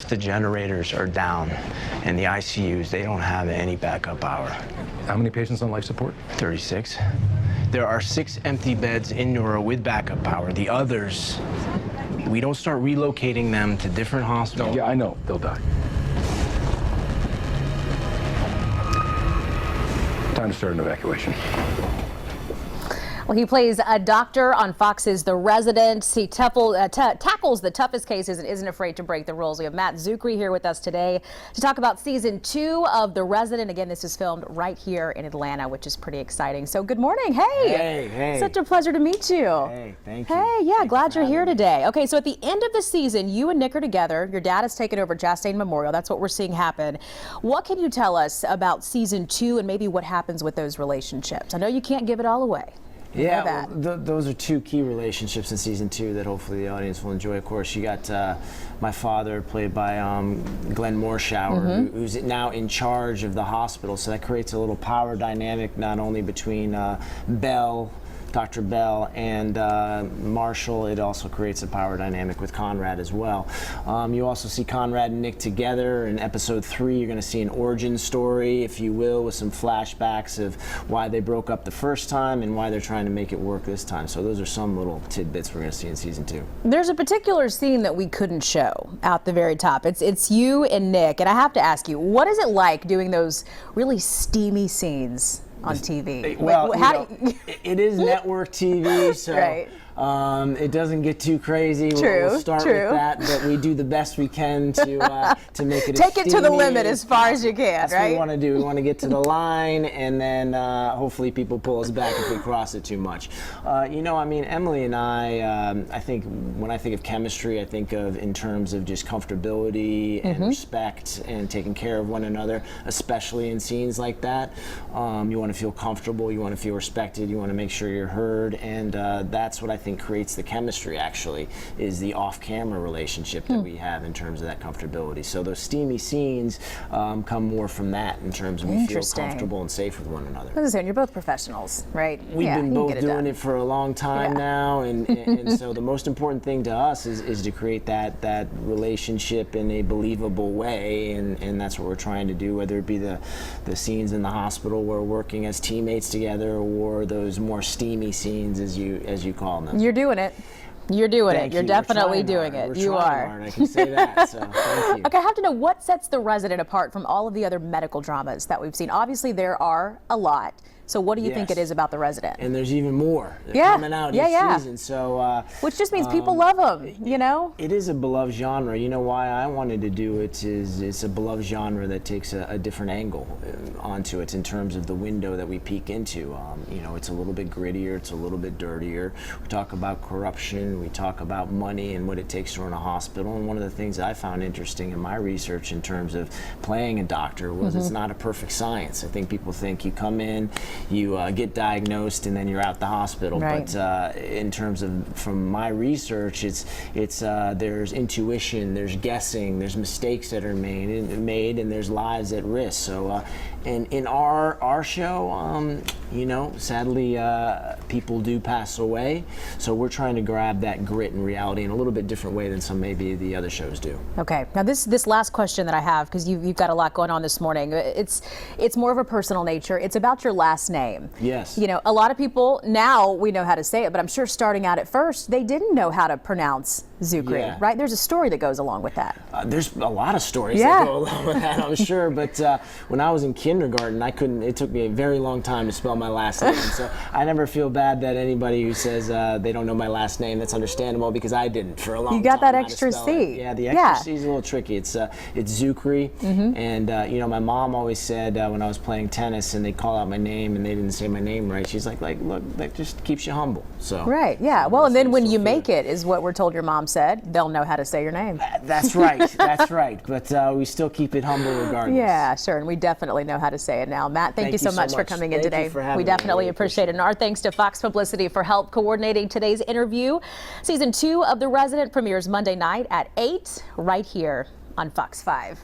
the generators are down and the ICUs, they don't have any backup power. How many patients on life support? 36. There are 6 empty beds in neuro with backup power. The others, we don't start relocating them to different hospitals. Yeah, I know. They'll die. Time to start an evacuation. Well, he plays a doctor on Fox's The Resident. He tackles the toughest cases and isn't afraid to break the rules. We have Matt Czuchry here with us today to talk about season 2 of The Resident. Again, this is filmed right here in Atlanta, which is pretty exciting. So good morning. Hey. Hey. Such a pleasure to meet you. Hey, thank you. Hey, yeah, Thanks glad for you're here having me. today. Okay, so at the end of the season, you and Nick are together. Your dad has taken over Chastain Memorial. That's what we're seeing happen. What can you tell us about season 2 and maybe what happens with those relationships? I know you can't give it all away. Yeah, well, those are 2 key relationships in season 2 that hopefully the audience will enjoy. Of course, you got my father, played by Glenn Morshower, who's now in charge of the hospital. So that creates a little power dynamic, not only between Dr. Bell and Marshall. It also creates a power dynamic with Conrad as well. You also see Conrad and Nick together. In episode 3, you're going to see an origin story, if you will, with some flashbacks of why they broke up the first time and why they're trying to make it work this time. So those are some little tidbits we're going to see in season 2. There's a particular scene that we couldn't show at the very top. It's you and Nick, and I have to ask you, what is it like doing those really steamy scenes on TV? Well, it is network TV, so Right. It doesn't get too crazy. We'll start with that, but we do the best we can to make it Take as it to the steamy limit as far as you can, That's right? what we want to do. We want to get to the line, and then hopefully people pull us back if we cross it too much. Emily and I think when I think of chemistry, I think of in terms of just comfortability and respect and taking care of one another, especially in scenes like that. You want to feel comfortable, you want to feel respected, you want to make sure you're heard, and that's what I think creates the chemistry, actually, is the off-camera relationship that we have in terms of that comfortability. So those steamy scenes come more from that in terms of we feel comfortable and safe with one another. I was gonna say, you're both professionals, right? We've been both doing it for a long time now, and so the most important thing to us is to create that relationship in a believable way, and that's what we're trying to do, whether it be the scenes in the hospital where we're working as teammates together, or those more steamy scenes, as you call them. You're doing it. You're doing Thank it. You're you. definitely doing it. You are. Hard, I can say that. So thank you. Okay, I have to know, what sets The Resident apart from all of the other medical dramas that we've seen? Obviously, there are a lot. So what do you think it is about The Resident? And there's even more coming out each season. So, which just means people love them, you know? It is a beloved genre. You know why I wanted to do it is it's a beloved genre that takes a different angle onto it in terms of the window that we peek into. It's a little bit grittier, it's a little bit dirtier. We talk about corruption, we talk about money and what it takes to run a hospital. And one of the things that I found interesting in my research in terms of playing a doctor was it's not a perfect science. I think people think you come in, you get diagnosed, and then you're out the hospital. Right. But in terms of from my research, it's there's intuition, there's guessing, there's mistakes that are made, and there's lives at risk. So, and in our show, sadly, people do pass away. So we're trying to grab that grit and reality in a little bit different way than some maybe the other shows do. Okay, now this last question that I have, because you've got a lot going on this morning, it's more of a personal nature. It's about your last name. Yes. A lot of people, now we know how to say it, but I'm sure starting out at first, they didn't know how to pronounce Czuchry, right? There's a story that goes along with that. There's a lot of stories that go along with that, I'm sure. But when I was in kindergarten, it took me a very long time to spell my last name. So I never feel bad that anybody who says they don't know my last name, that's understandable, because I didn't for a long time. You got that extra C. Yeah, the extra C is a little tricky. It's Czuchry. And my mom always said when I was playing tennis and they call out my name and they didn't say my name right, she's like look, that just keeps you humble. So right, yeah. Well, and then when you make it, is what we're told your mom said, they'll know how to say your name. That's right. That's right. But we still keep it humble regardless. Yeah, sure. And we definitely know how to say it now. Matt, thank you so much for coming in today. We definitely appreciate it. And our thanks to Fox Publicity for help coordinating today's interview. Season 2 of The Resident premieres Monday night at 8 right here on Fox 5.